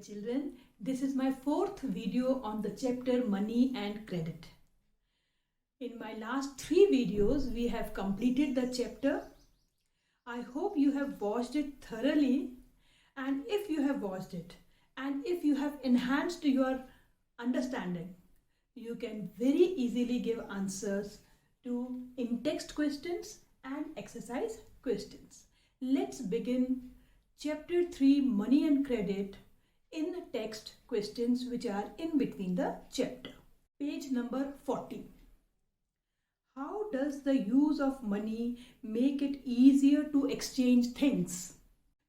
children, this is my fourth video on the chapter Money and Credit. In my last 3 videos, we have completed the chapter. I hope you have watched it thoroughly, and if you have watched it and if you have enhanced your understanding, you can very easily give answers to in-text questions and exercise questions. Let's begin chapter 3 Money and Credit in text questions which are in between the chapter. Page number 40. How does the use of money make it easier to exchange things?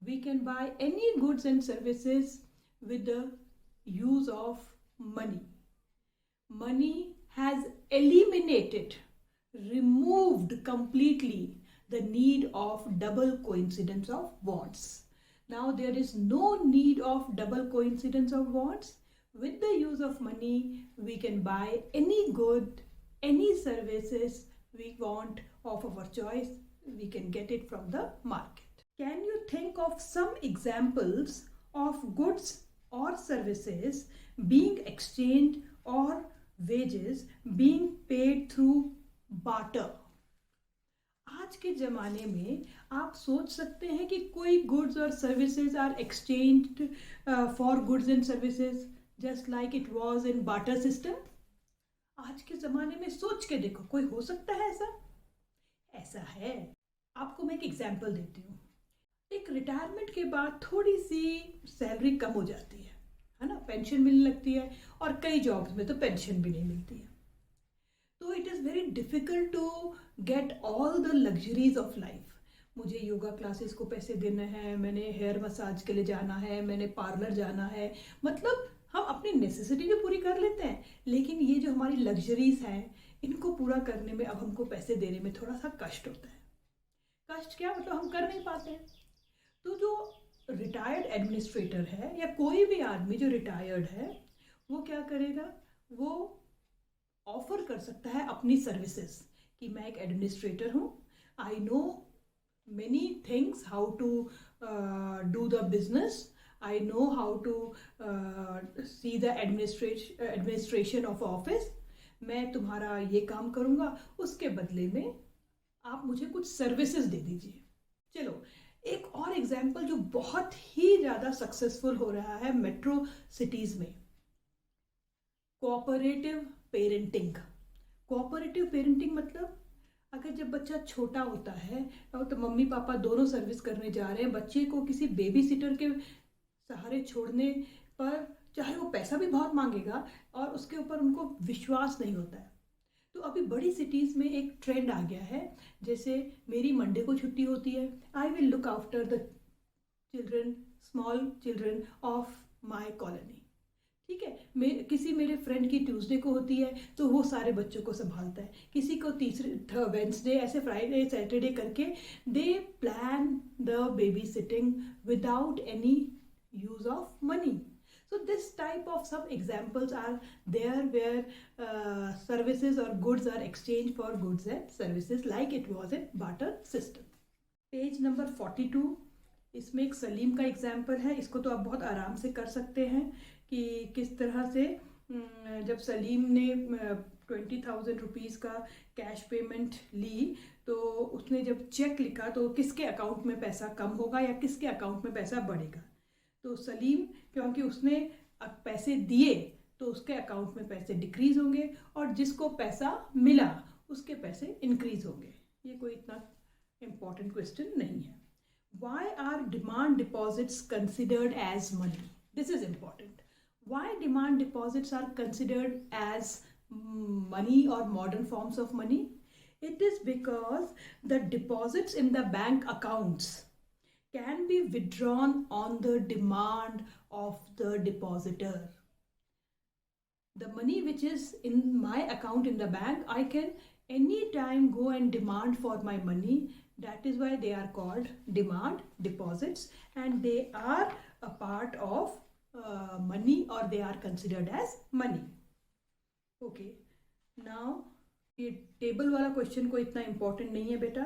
We can buy any goods and services with the use of money. Money has removed completely the need of double coincidence of wants. Now there is no need of double coincidence of wants. With the use of money, we can buy any good, any services we want of our choice. We can get it from the market. Can you think of some examples of goods or services being exchanged or wages being paid through barter? आज के ज़माने में आप सोच सकते हैं कि कोई गुड्स और services are exchanged for goods and services just like it was in barter system. आज के ज़माने में सोच के देखो, कोई हो सकता है ऐसा? ऐसा है. आपको मैं एक एग्जांपल देती हूँ. एक रिटायरमेंट के बाद थोड़ी सी सैलरी कम हो जाती है ना, पेंशन मिलने लगती है, और कई जॉब्स में तो पेंशन भी नहीं मिलती है. तो it is very difficult to get all the luxuries of life. मुझे योगा क्लासेस को पैसे देने हैं, मैंने हेयर मसाज के लिए जाना है, मैंने पार्लर जाना है. मतलब हम अपनी नेसेसिटी तो पूरी कर लेते हैं, लेकिन ये जो हमारी लग्जरीज हैं इनको पूरा करने में अब हमको पैसे देने में थोड़ा सा कष्ट होता है. कष्ट क्या, मतलब हम कर नहीं पाते हैं. तो जो रिटायर्ड एडमिनिस्ट्रेटर है या कोई भी आदमी जो रिटायर्ड है, वो क्या करेगा, वो ऑफर कर सकता है अपनी सर्विसेज कि मैं एक एडमिनिस्ट्रेटर हूँ, I know many things, how to do the business, I know how to see the administration of office. मैं तुम्हारा ये काम करूँगा, उसके बदले में आप मुझे कुछ सर्विसेज दे दीजिए. चलो एक और एग्जाम्पल जो बहुत ही ज़्यादा सक्सेसफुल हो रहा है मेट्रो सिटीज़ में, कोऑपरेटिव पेरेंटिंग. कोऑपरेटिव पेरेंटिंग मतलब अगर जब बच्चा छोटा होता है तो मम्मी पापा दोनों सर्विस करने जा रहे हैं, बच्चे को किसी बेबी सिटर के सहारे छोड़ने पर चाहे वो पैसा भी बहुत मांगेगा और उसके ऊपर उनको विश्वास नहीं होता है. तो अभी बड़ी सिटीज़ में एक ट्रेंड आ गया है, जैसे मेरी मंडे को छुट्टी होती है, I will look after the children, small children of my colony. ठीक है, किसी मेरे फ्रेंड की ट्यूसडे को होती है तो वो सारे बच्चों को संभालता है, किसी को तीसरे वेंसडे, ऐसे फ्राइडे सैटरडे करके दे plan the baby sitting without any use of money. So this type of some examples are there where services or goods are exchanged for goods and services like it was in barter system. Page number 42. इसमें एक सलीम का example है. इसको तो आप बहुत आराम से कर सकते हैं कि किस तरह से जब सलीम ने 20,000 रुपीज़ का कैश पेमेंट ली तो उसने जब चेक लिखा तो किसके अकाउंट में पैसा कम होगा या किसके अकाउंट में पैसा बढ़ेगा. तो सलीम, क्योंकि उसने पैसे दिए तो उसके अकाउंट में पैसे डिक्रीज होंगे और जिसको पैसा मिला उसके पैसे इंक्रीज होंगे. ये कोई इतना इम्पॉर्टेंट क्वेश्चन नहीं है. Why are demand deposits considered as money? This is important. Why demand deposits are considered as money or modern forms of money? It is because the deposits in the bank accounts can be withdrawn on the demand of the depositor. The money which is in my account in the bank, I can anytime go and demand for my money. That is why they are called demand deposits, and they are a part of money, or they are considered as money. Okay, now ये table वाला question को इतना important नहीं है बेटा.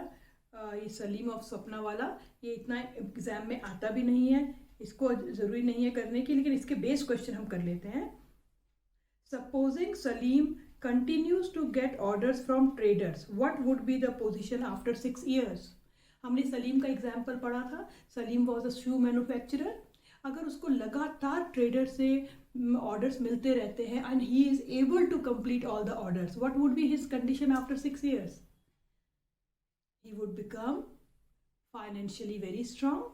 ये Salim of सपना वाला ये इतना एग्जाम में आता भी नहीं है. इसको ज़रूरी नहीं है करने की, लेकिन इसके बेस क्वेश्चन हम कर लेते हैं. Supposing Salim continues to get orders from traders, what would be the position after 6 years? हमने सलीम का एग्जाम्पल पढ़ा था. Salim was a shoe manufacturer. अगर उसको लगातार ट्रेडर से ऑर्डर्स मिलते रहते हैं and he is able to complete all the orders, what would be his condition after 6 years? He would become financially very strong.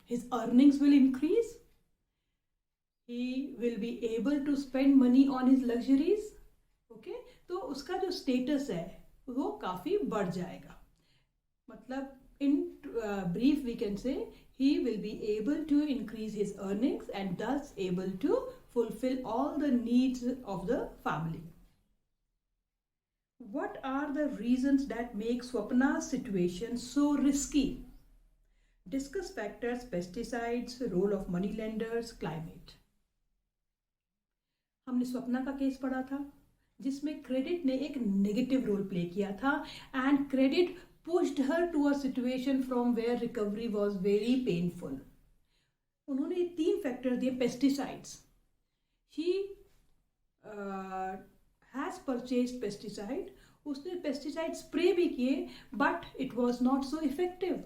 His earnings will increase. He will be able to spend money on his luxuries. Okay, तो उसका जो status है वो काफ़ी बढ़ जाएगा. मतलब in brief we can say he will be able to increase his earnings and thus able to fulfill all the needs of the family. What are the reasons that make Swapna's situation so risky? Discuss factors: pesticides, role of money lenders, climate. हमने स्वप्ना का case पढ़ा था जिसमें credit ने एक negative role play किया था and credit pushed her to a situation from where recovery was very painful. उन्होंने 3 फैक्टर दिए. Pesticides, he has purchased pesticide. उसने पेस्टिसाइड स्प्रे भी किए but it was not so effective.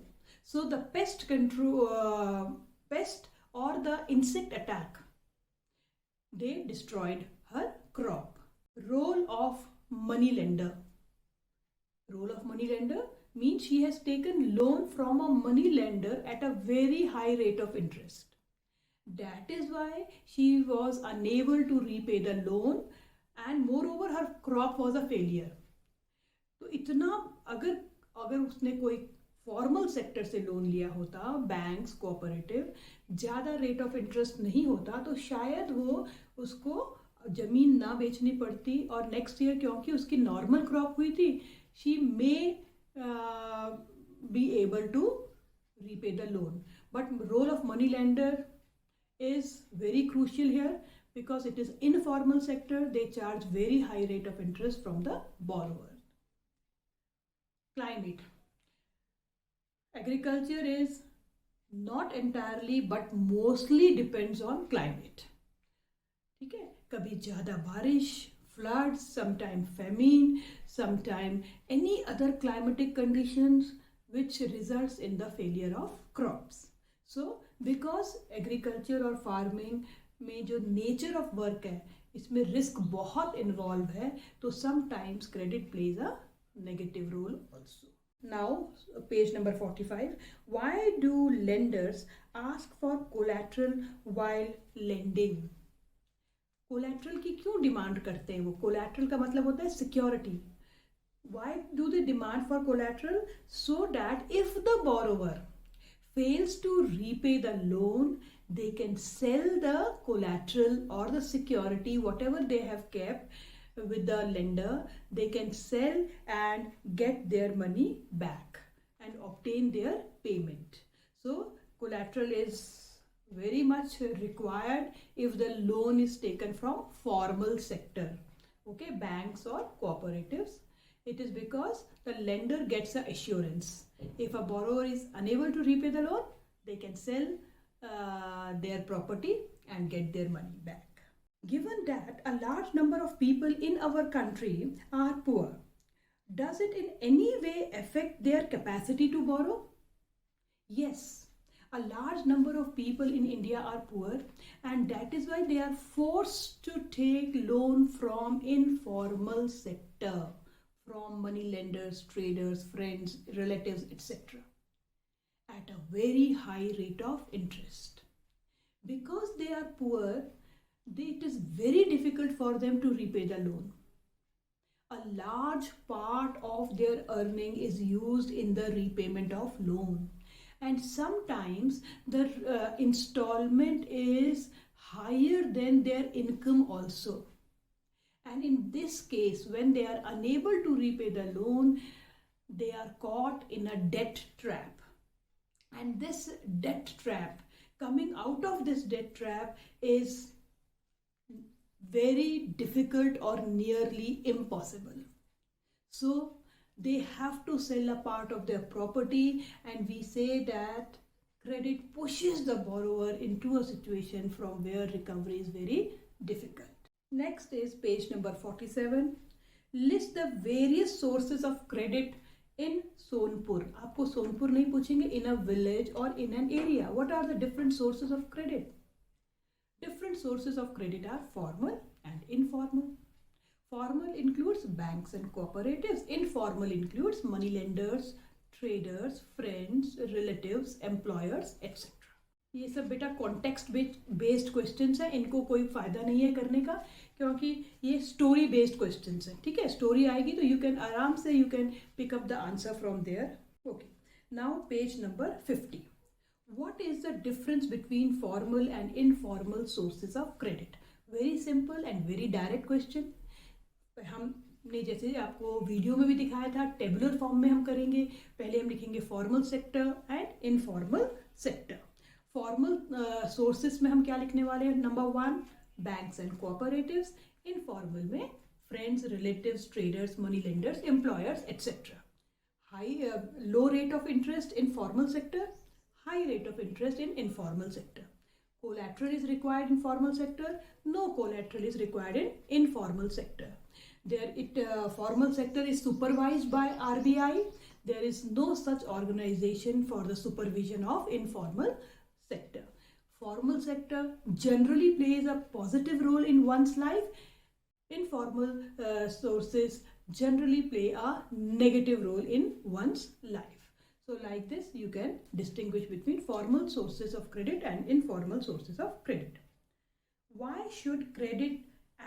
So the pest control, pest और the insect attack, they destroyed her crop. Role of money lender. Role of money lender means she has taken loan from a money lender at a very high rate of interest. That is why she was unable to repay the loan and moreover her crop was a failure. तो इतना अगर उसने कोई formal sector से loan लिया होता, banks, cooperative, ज़्यादा rate of interest नहीं होता तो शायद वो उसको ज़मीन ना बेचनी पड़ती और नेक्स्ट ईयर क्योंकि उसकी नॉर्मल क्रॉप हुई थी she may be able to repay the loan. But role of money lender is very crucial here because it is informal sector. They charge very high rate of interest from the borrower. Climate. Agriculture is not entirely but mostly depends on climate. ठीक है, कभी ज़्यादा बारिश, floods, sometime famine, sometime any other climatic conditions which results in the failure of crops. So because agriculture और farming में जो nature of work है इसमें risk बहुत involved है तो sometimes credit plays a negative role also. Now page number 45. Why do lenders ask for collateral while lending? Collateral की क्यों डिमांड करते हैं वो? कोलैटरल का मतलब होता है security. Why do they demand for collateral? So that if the borrower fails to repay the loan, they can sell the collateral or the security, whatever they have kept with the lender, they can sell and get their money back and obtain their payment. So collateral is very much required if the loan is taken from formal sector, okay, banks or cooperatives. It is because the lender gets an assurance. If a borrower is unable to repay the loan, they can sell their property and get their money back. Given that a large number of people in our country are poor, does it in any way affect their capacity to borrow? Yes. A large number of people in India are poor and that is why they are forced to take loan from informal sector, from money lenders, traders, friends, relatives, etc. at a very high rate of interest. Because they are poor, it is very difficult for them to repay the loan. A large part of their earning is used in the repayment of loan. And sometimes the installment is higher than their income also. And in this case, when they are unable to repay the loan, they are caught in a debt trap. And this debt trap, coming out of this debt trap is very difficult or nearly impossible. So they have to sell a part of their property and we say that Credit pushes the borrower into a situation from where recovery is very difficult. Next is page number 47. List the various sources of credit in Sonpur. आपको सोनपुर नहीं पूछेंगे. In a village or in an area, what are the different sources of credit? Different sources of credit are formal and informal. Formal includes banks and cooperatives. Informal includes money lenders, traders, friends, relatives, employers, etc. ये सब बेटा context based questions है. इनको कोई फ़ायदा नहीं है करने का, क्योंकि ये स्टोरी बेस्ड क्वेश्चंस हैं. ठीक है, स्टोरी आएगी तो यू कैन आराम से you can pick up the answer from there. Okay, now page number 50. What is the difference between formal and informal sources of credit? Very simple and very direct question. हमने जैसे आपको video में भी दिखाया था, tabular form में हम करेंगे. पहले हम लिखेंगे formal sector and informal sector. Formal sources में हम क्या लिखने वाले हैं? Number 1 banks and cooperatives. Informal में friends, relatives, traders, money lenders, employers, etcetera. High low rate of interest in formal sector, high rate of interest in informal sector. Collateral is required in formal sector, no collateral is required in informal sector. Formal sector is supervised by RBI. There is no such organization for the supervision of informal sector. Formal sector generally plays a positive role in one's life. Informal sources generally play a negative role in one's life. So like this, you can distinguish between formal sources of credit and informal sources of credit. Why should credit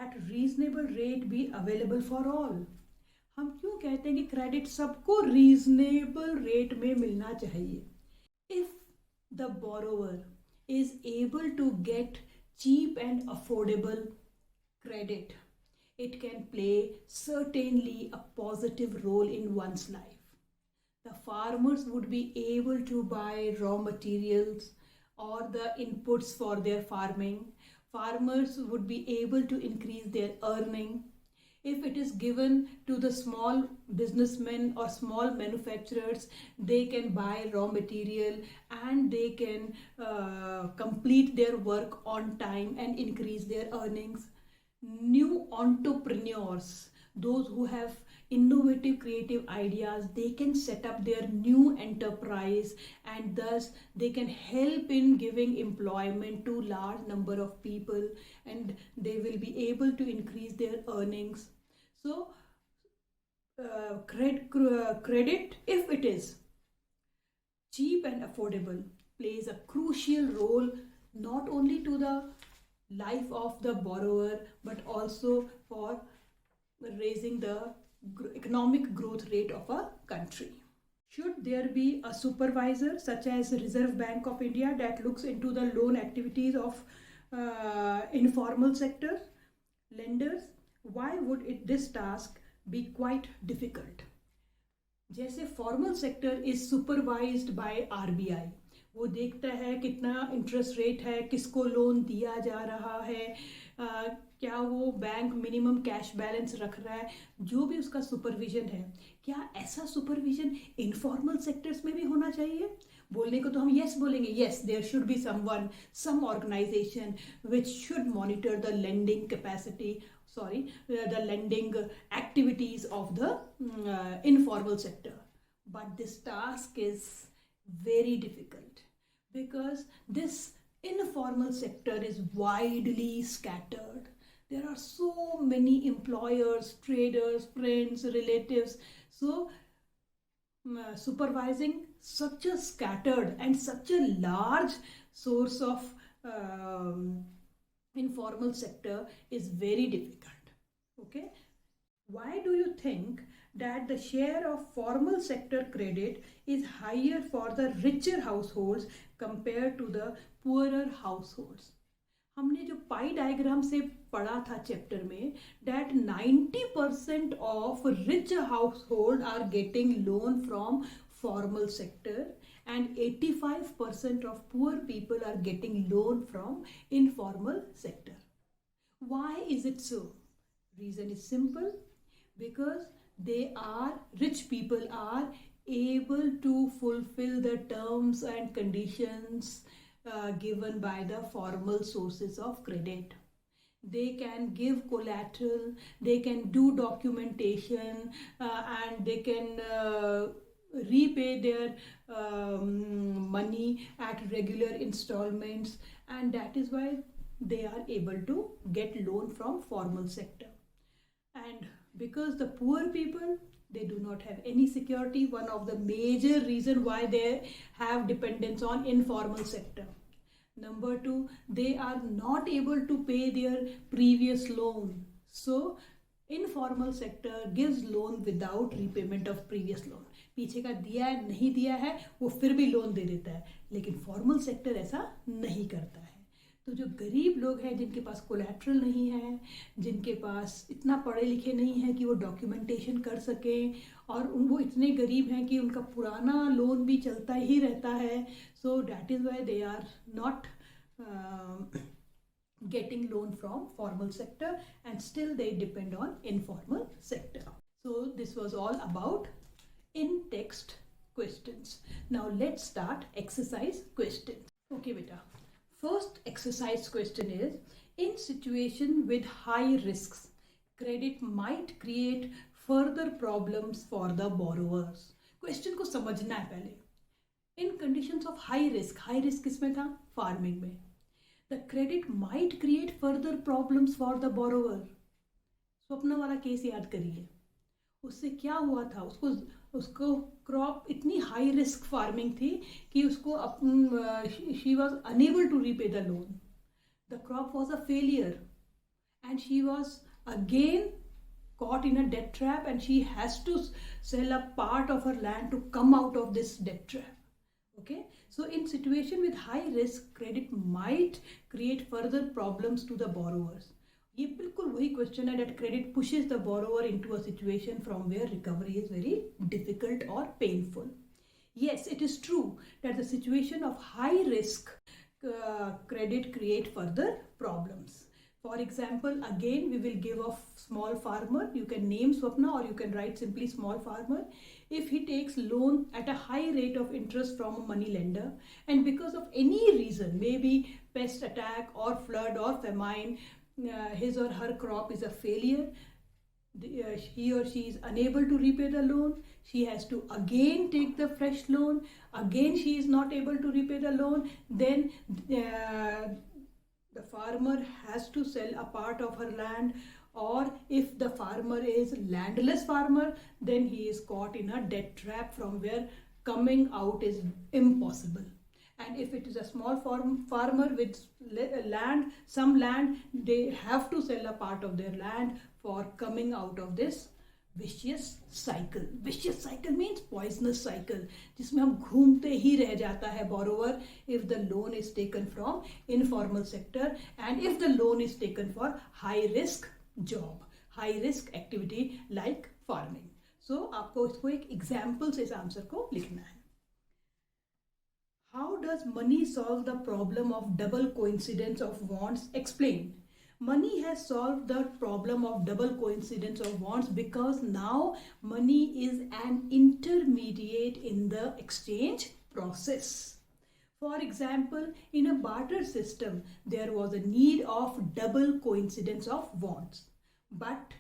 at reasonable rate be available for all? हम क्यों कहते हैं कि credit सबको reasonable rate में मिलना चाहिए? If the borrower is able to get cheap and affordable credit, it can play certainly a positive role in one's life. The farmers would be able to buy raw materials or the inputs for their farming. Farmers would be able to increase their earning. If it is given to the small businessmen or small manufacturers, they can buy raw material and they can complete their work on time and increase their earnings. New entrepreneurs, those who have innovative creative ideas, they can set up their new enterprise and thus they can help in giving employment to large number of people and they will be able to increase their earnings. So credit, if it is cheap and affordable, plays a crucial role not only to the life of the borrower but also for raising the economic growth rate of a country. Should there be a supervisor such as Reserve Bank of India that looks into the loan activities of informal sector lenders? Why would this task be quite difficult? जैसे formal sector is supervised by RBI, वो देखता है कितना interest rate है, किसको loan दिया जा रहा है, क्या वो बैंक मिनिमम कैश बैलेंस रख रहा है, जो भी उसका सुपरविजन है. क्या ऐसा सुपरविजन इनफॉर्मल सेक्टर्स में भी होना चाहिए? बोलने को तो हम यस बोलेंगे, yes there should be someone, some organisation which should monitor the lending capacity, the lending activities of the informal sector. But this task is very difficult because this informal sector is widely scattered. There are so many employers, traders, friends, relatives. So supervising such a scattered and such a large source of informal sector is very difficult. Okay, why do you think that the share of formal sector credit is higher for the richer households compared to the poorer households? हमने जो पाई diagram से पढ़ा था chapter में, that 90% of rich household are getting loan from formal sector and 85% of poor people are getting loan from informal sector. Why is it so? Reason is simple, because rich people are able to fulfill the terms and conditions given by the formal sources of credit. They can give collateral, they can do documentation, and they can repay their money at regular installments, and that is why they are able to get loan from formal sector. And because the poor people, they do not have any security, one of the major reason why they have dependence on informal sector. Number two, they are not able to pay their previous loan. So informal sector gives loan without repayment of previous loan. पीछे का दिया है नहीं दिया है वो फिर भी लोन दे देता है, लेकिन फॉर्मल सेक्टर ऐसा नहीं करता है. तो जो गरीब लोग हैं, जिनके पास कोलैटरल नहीं है, जिनके पास इतना पढ़े लिखे नहीं है कि वो डॉक्यूमेंटेशन कर सकें, और वो इतने गरीब हैं कि उनका पुराना लोन भी चलता ही रहता है, so that is why they are not getting loan from formal sector, and still they depend on informal sector. So this was all about in-text questions. Now let's start exercise questions. Okay beta, first exercise question is, in situation with high risks, credit might create further problems for the borrowers. Question को समझना है पहले. In conditions of high risk किसमें था? Farming में. The credit might create further problems for the borrower. Swapna वाला case याद करिए, उससे क्या हुआ था? उसको क्रॉप इतनी हाई रिस्क फार्मिंग थी कि उसको she was unable to repay the loan. The crop was a failure and she was again caught in a debt trap, and she has to sell a part of her land to come out of this debt trap. Okay, so in situation with high risk, credit might create further problems to the borrowers. ये बिल्कुल वही question है, that credit pushes the borrower into a situation from where recovery is very difficult or painful. Yes, it is true that the situation of high risk credit create further problems. For example, again we will give a small farmer. You can name Swapna or you can write simply small farmer. If he takes loan at a high rate of interest from a money lender, and because of any reason, maybe pest attack or flood or famine, his or her crop is a failure, he or she is unable to repay the loan, she has to again take the fresh loan, again she is not able to repay the loan, then the farmer has to sell a part of her land, or if the farmer is landless farmer, then he is caught in a debt trap from where coming out is impossible. And if it is a small farmer with some land, they have to sell a part of their land for coming out of this vicious cycle. Vicious cycle means poisonous cycle, जिसमें हम घूमते ही रह जाता है borrower if the loan is taken from informal sector, and if the loan is taken for high risk job, high risk activity like farming. So आपको इसको एक example से इस आंसर को लिखना है. How does money solve the problem of double coincidence of wants? Explain. Money has solved the problem of double coincidence of wants because now money is an intermediate in the exchange process. For example, in a barter system, there was a need of double coincidence of wants. But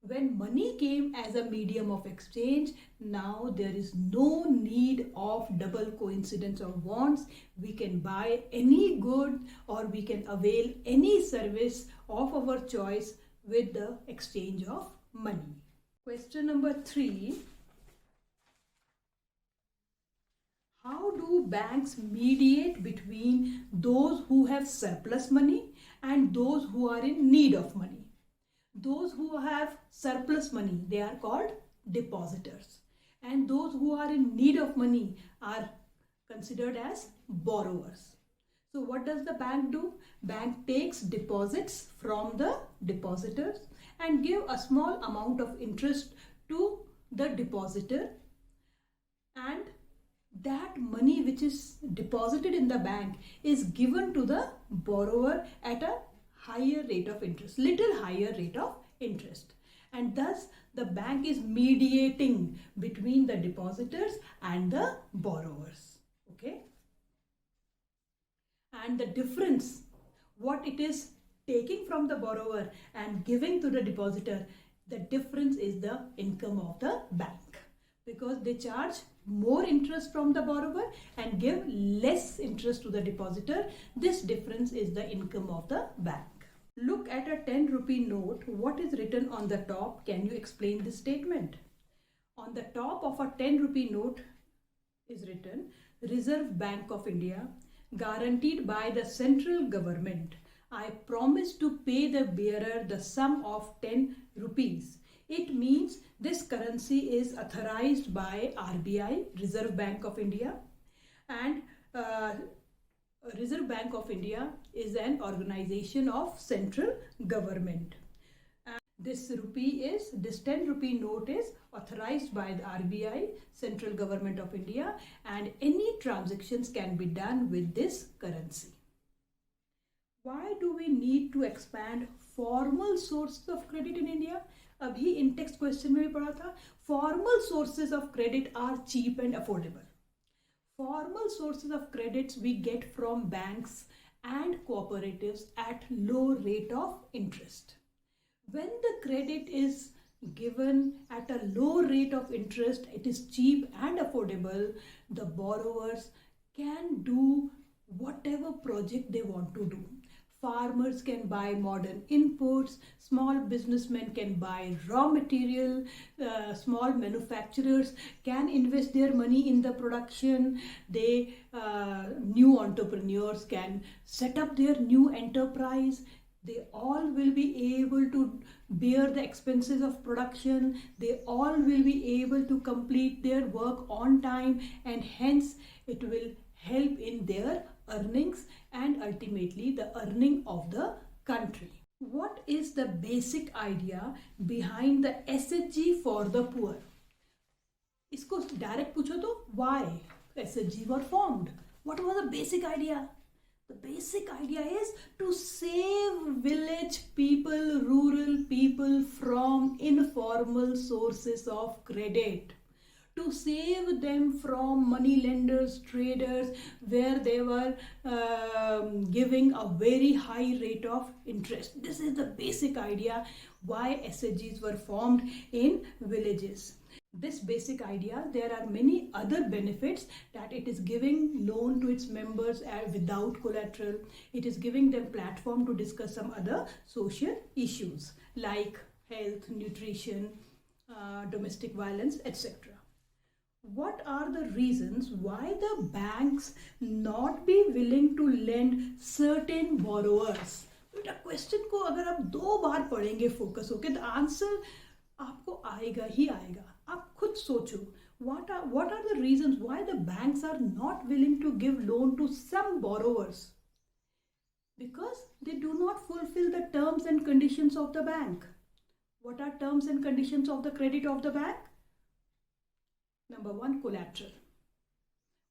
when money came as a medium of exchange, now there is no need of double coincidence of wants. We can buy any good or we can avail any service of our choice with the exchange of money. Question number 3. How do banks mediate between those who have surplus money and those who are in need of money? Those who have surplus money, they are called depositors, and those who are in need of money are considered as borrowers. So what does the bank do? Bank takes deposits from the depositors and give a small amount of interest to the depositor, and that money which is deposited in the bank is given to the borrower at a higher rate of interest, little higher rate of interest. and thus the bank is mediating between the depositors and the borrowers. Okay, and the difference, what it is taking from the borrower and giving to the depositor, the difference is the income of the bank, because they charge more interest from the borrower and give less interest to the depositor. This difference is the income of the bank. Look at a 10 rupee note. What is written on the top? Can you explain this statement? On the top of a 10 rupee note is written, Reserve Bank of India, guaranteed by the central government, I promise to pay the bearer the sum of 10 rupees. It means this currency is authorized by RBI, Reserve Bank of India, and Reserve Bank of India is an organization of central government. And this 10 rupee note is authorized by the RBI, Central Government of India, and any transactions can be done with this currency. Why do we need to expand formal sources of credit in India? अभी इन text question में भी पढ़ा था, formal sources of credit are cheap and affordable. Formal sources of credits we get from banks and cooperatives at low rate of interest. When the credit is given at a low rate of interest, it is cheap and affordable, the borrowers can do whatever project they want to do. Farmers can buy modern inputs, small businessmen can buy raw material, small manufacturers can invest their money in the production, new entrepreneurs can set up their new enterprise. They all will be able to bear the expenses of production. They all will be able to complete their work on time, and hence it will help in their earnings and ultimately the earning of the country. What is the basic idea behind the SHG for the poor? इसको direct पूछो तो why SHG were formed? What was the basic idea? The basic idea is to save village people, rural people from informal sources of credit. To save them from money lenders, traders, where they were giving a very high rate of interest. This is the basic idea why SHGs were formed in villages. This basic idea, there are many other benefits, that it is giving loan to its members without collateral. It is giving them platform to discuss some other social issues like health, nutrition, domestic violence, etc. What are the reasons why the banks not be willing to lend certain borrowers? बेटा question को अगर आप 2 बार पढ़ेंगे focus होके, तो answer आपको आएगा ही आएगा. आप खुद सोचो, what are the reasons why the banks are not willing to give loan to some borrowers? Because they do not fulfill the terms and conditions of the bank. What are terms and conditions of the credit of the bank? Number 1, collateral.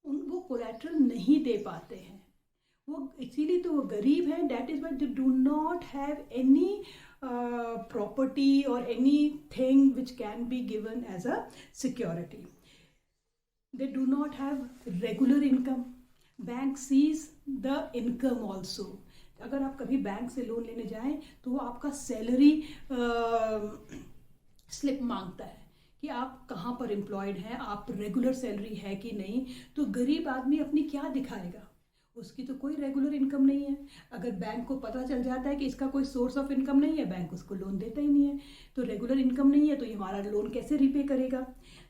वो collateral नहीं दे पाते हैं, वो इसीलिए तो वो गरीब हैं. That is why they do not have any property or anything which can be given as a security. They do not have regular income. Bank sees the income also. अगर आप कभी बैंक से लोन लेने जाएं तो वो आपका salary slip मांगता है कि आप कहाँ पर एम्प्लॉयड हैं, आप रेगुलर सैलरी है कि नहीं. तो गरीब आदमी अपनी क्या दिखाएगा, उसकी तो कोई रेगुलर इनकम नहीं है. अगर बैंक को पता चल जाता है कि इसका कोई सोर्स ऑफ इनकम नहीं है, बैंक उसको लोन देता ही नहीं है. तो रेगुलर इनकम नहीं है तो ये हमारा लोन कैसे रीपे करेगा?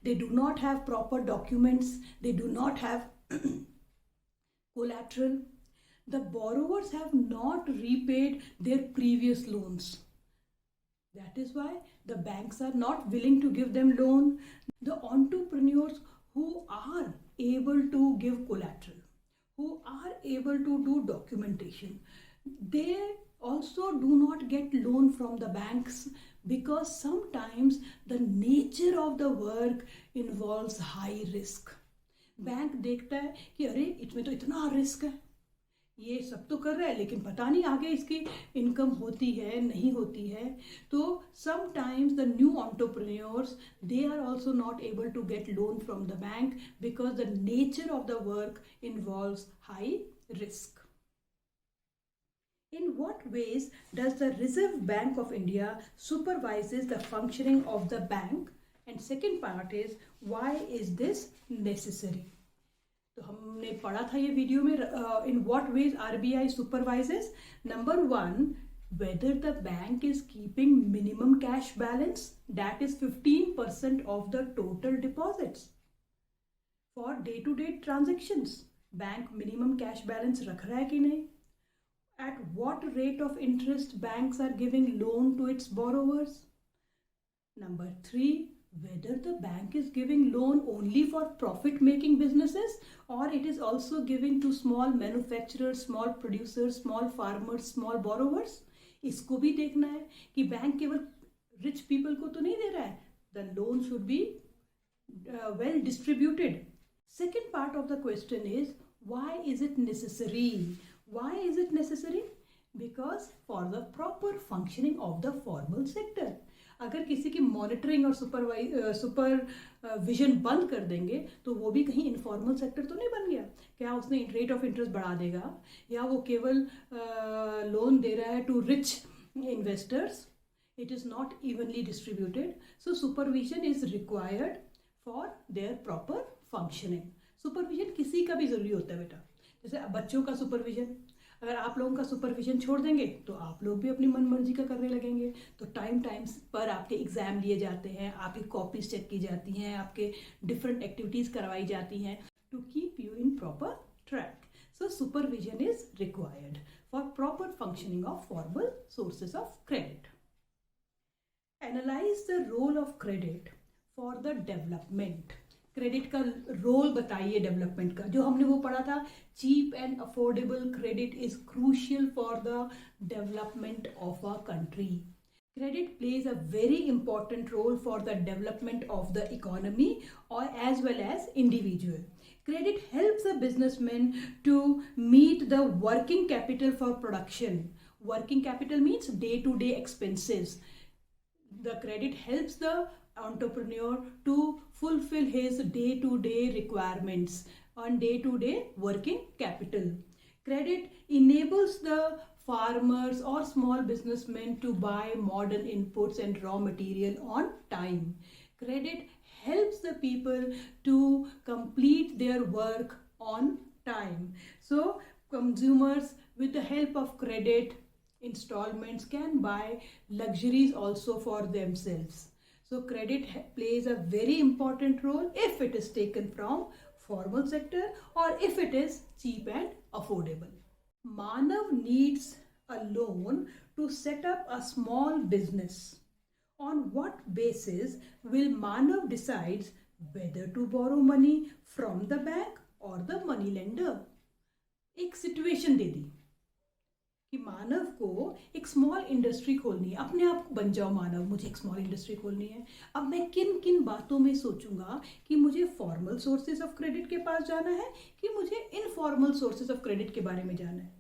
दे do not have proper documents, they do not have collateral. The borrowers have not repaid there previous loans. That is why the banks are not willing to give them loan. The entrepreneurs who are able to give collateral, who are able to do documentation, they also do not get loan from the banks, because sometimes the nature of the work involves high risk. Bank देखता है कि अरे इसमें तो इतना risk है ये सब तो कर रहा है लेकिन पता नहीं आगे इसकी इनकम होती है नहीं होती है। तो sometimes the new entrepreneurs they are also not able to get loan from the bank because the nature of the work involves high risk. In what ways does the Reserve Bank of India supervises the functioning of the bank? And second part is, why is this necessary? तो हमने पढ़ा था ये video में in what ways RBI supervises. Number one, whether the bank is keeping minimum cash balance, that is 15% of the total deposits for day-to-day transactions. Bank minimum cash balance रख रहा है कि नहीं? At what rate of interest banks are giving loan to its borrowers? Number three, whether the bank is giving loan only for profit-making businesses or it is also giving to small manufacturers, small producers, small farmers, small borrowers. इसको भी देखना है कि bank केवल rich people को तो नहीं दे रहा है. The loan should be well distributed. Second part of the question is, why is it necessary? Why is it necessary? Because for the proper functioning of the formal sector. अगर किसी की monitoring और supervision बंद कर देंगे तो वो भी कहीं इनफॉर्मल सेक्टर तो नहीं बन गया. क्या उसने रेट ऑफ इंटरेस्ट बढ़ा देगा या वो केवल लोन दे रहा है to rich investors? It is not evenly distributed. So supervision is required for their proper functioning. Supervision किसी का भी ज़रूरी होता है बेटा. जैसे बच्चों का सुपरविजन, अगर आप लोगों का सुपरविजन छोड़ देंगे तो आप लोग भी अपनी मन मर्जी का करने लगेंगे. तो टाइम पर आपके एग्जाम लिए जाते हैं, आपकी कॉपीज चेक की जाती हैं, आपके डिफरेंट एक्टिविटीज़ करवाई जाती हैं to keep you in proper track. So supervision is required for proper functioning of formal sources of credit. Analyse the role of credit for the development. Credit का role बताइए development का. जो हमने वो पढ़ा था, cheap and affordable credit is crucial for the development of a country. Credit plays a very important role for the development of the economy or as well as individual. Credit helps a businessman to meet the working capital for production. Working capital means day-to-day expenses. The credit helps the entrepreneur to fulfill his day-to-day requirements on day-to-day working capital. Credit enables the farmers or small businessmen to buy modern inputs and raw material on time. Credit helps the people to complete their work on time. So consumers with the help of credit installments can buy luxuries also for themselves. So credit plays a very important role if it is taken from formal sector or if it is cheap and affordable. Manav needs a loan to set up a small business. On what basis will Manav decides whether to borrow money from the bank or the money lender? एक situation दे दी कि मानव को एक small industry खोलनी है. अपने आप बन जाओ मानव, मुझे एक स्मॉल इंडस्ट्री खोलनी है. अब मैं किन किन बातों में सोचूंगा कि मुझे फॉर्मल सोर्सेज ऑफ क्रेडिट के पास जाना है कि मुझे इनफॉर्मल सोर्सेज ऑफ क्रेडिट के बारे में जाना है.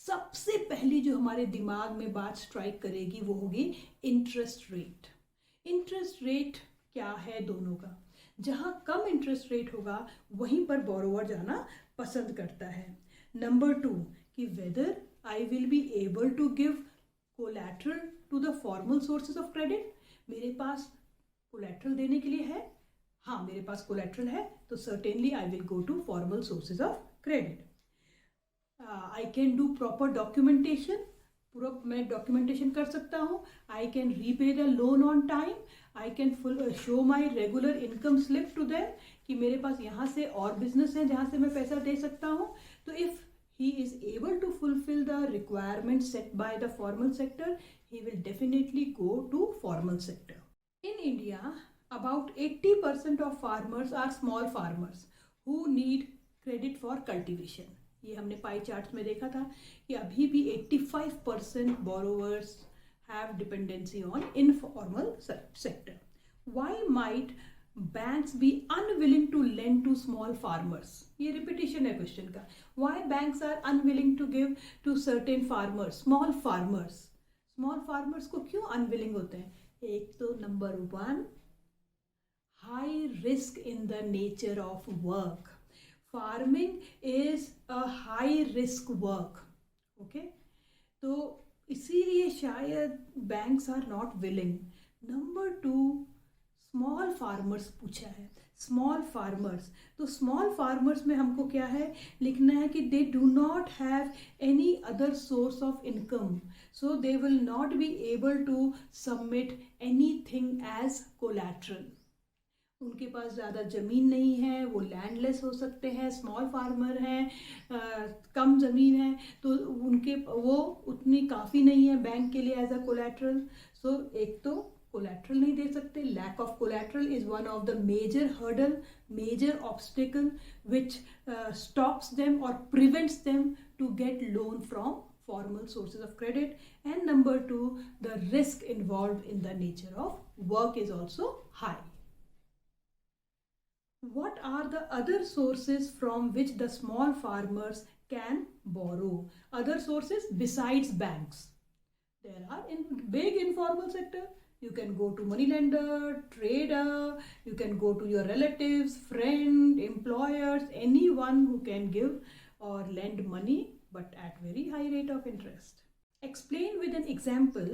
सबसे पहली जो हमारे दिमाग में बात स्ट्राइक करेगी वो होगी इंटरेस्ट रेट. इंटरेस्ट रेट क्या है दोनों का? जहां कम इंटरेस्ट रेट होगा वहीं पर बोरोवर जाना पसंद करता है. नंबर 2 कि weather I will be able to give collateral to the formal sources of credit. मेरे पास collateral देने के लिए है. हाँ, मेरे पास collateral है तो certainly I will go to formal sources of credit. I can do proper documentation. पूरा मैं documentation कर सकता हूँ. I can repay the loan on time. I can show my regular income slip to them कि मेरे पास यहाँ से और business है जहाँ से मैं पैसा दे सकता हूँ. तो if he is able to fulfill the requirements set by the formal sector, he will definitely go to formal sector. In India, about 80% of farmers are small farmers who need credit for cultivation. ये हमने pie charts में देखा था कि अभी भी 85% borrowers have dependency on informal sector. Why might banks be unwilling to lend to small farmers? ये repetition है question का. Why banks are unwilling to give to certain farmers, small farmers? Small farmers को क्यों unwilling होते हैं? एक तो number one, high risk in the nature of work. Farming is a high risk work. Okay? तो इसीलिए शायद banks are not willing. Number two, small farmers पूछा है. स्मॉल फार्मर्स, तो स्मॉल फार्मर्स में हमको क्या है लिखना है कि they do not have any other source of income, so they will not be able to submit anything as collateral. उनके पास ज़्यादा ज़मीन नहीं है, वो लैंडलेस हो सकते हैं, स्मॉल फार्मर हैं, कम ज़मीन है, तो उनके वो उतनी काफ़ी नहीं है बैंक के लिए एज अ कोलैटरल. सो एक तो कोलैटरल नहीं दे सकते. Lack of collateral is one of the major hurdle, major obstacle which stops them और prevents them to get loan from formal sources of credit. And number two, the risk involved in the nature of work is also high. What are the other sources from which the small farmers can borrow? Other sources besides banks. There are in big informal sector. You can go to money lender, trader, you can go to your relatives, friend, employers, anyone who can give or lend money but at very high rate of interest. Explain with an example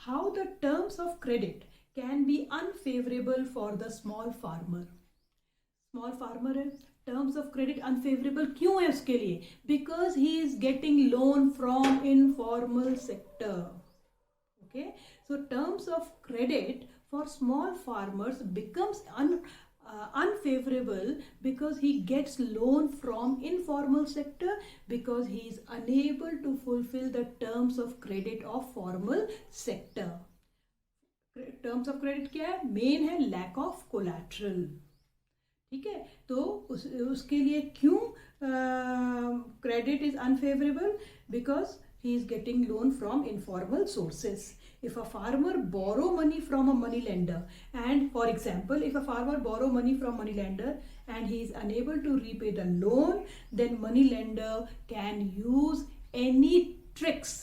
how the terms of credit can be unfavorable for the small farmer. Small farmer है, terms of credit unfavorable क्यों है उसके लिए? Because he is getting loan from informal sector. Okay, so terms of credit for small farmers becomes unfavorable because he gets loan from informal sector because he is unable to fulfill the terms of credit of formal sector. Terms of credit क्या है? Main है lack of collateral. ठीक है, तो उसके लिए क्यों credit is unfavorable? Because he is getting loan from informal sources. If a farmer borrow money from a money lender, and for example, if a farmer borrow money from money lender and he is unable to repay the loan, then money lender can use any tricks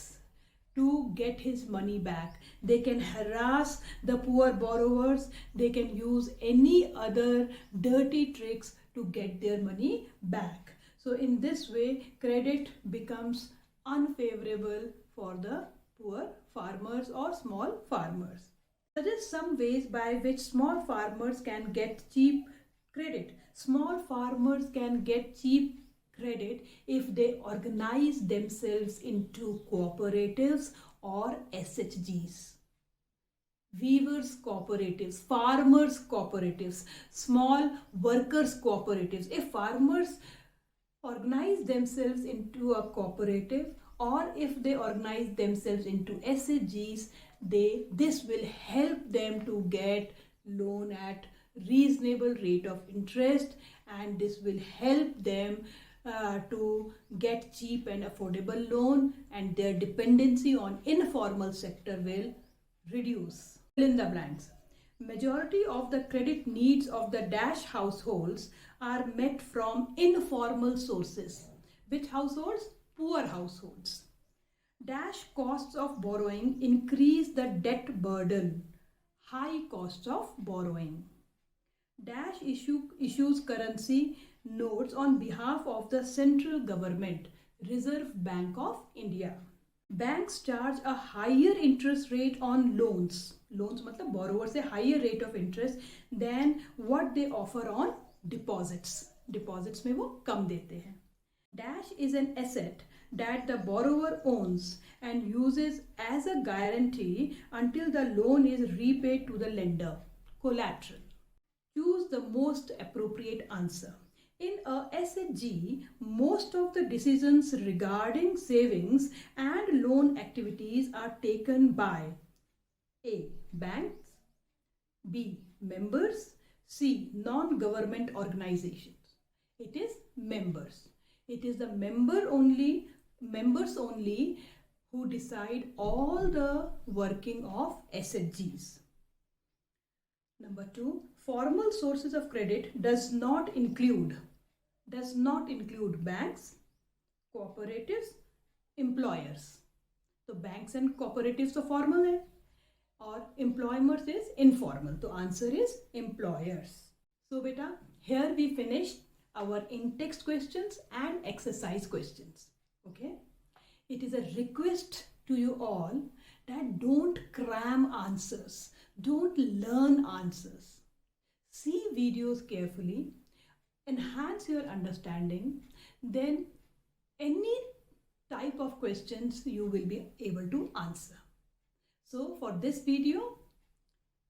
to get his money back. They can harass the poor borrowers. They can use any other dirty tricks to get their money back. So in this way, credit becomes unfavorable for the poor farmers or small farmers. Suggest some ways by which small farmers can get cheap credit. Small farmers can get cheap credit if they organize themselves into cooperatives or SHGs. Weavers cooperatives, farmers cooperatives, small workers cooperatives. If farmers organize themselves into a cooperative or if they organize themselves into SHGs, this will help them to get loan at reasonable rate of interest, and this will help them to get cheap and affordable loan, and their dependency on informal sector will reduce. Fill in the blanks. Majority of the credit needs of the dash households are met from informal sources. Which households? Poor households. Dash costs of borrowing increase the debt burden. High cost of borrowing. Dash issues currency notes on behalf of the central government, Reserve Bank of India. Banks charge a higher interest rate on loans. Loans मतलब borrower से higher rate of interest than what they offer on deposits. Deposits में वो कम देते हैं. Dash is an asset that the borrower owns and uses as a guarantee until the loan is repaid to the lender. Collateral. Choose the most appropriate answer. In a SHG, most of the decisions regarding savings and loan activities are taken by A. Banks, B. Members, C. Non-government organizations. It is members. It is the members only who decide all the working of SHGs. Number 2. formal sources of credit does not include banks, cooperatives, employers. तो banks and cooperatives तो formal है और employers is informal. तो answer is employers. So beta, here we finished our in-text questions and exercise questions. Okay. It is a request to you all that don't cram answers. Don't learn answers. See videos carefully, enhance your understanding, then any type of questions you will be able to answer. So for this video,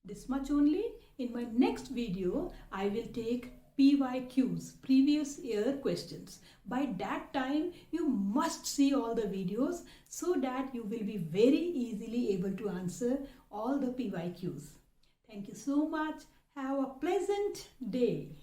this much only. In my next video, I will take PYQs, previous year questions. By that time, you must see all the videos so that you will be very easily able to answer all the PYQs. Thank you so much. Have a pleasant day.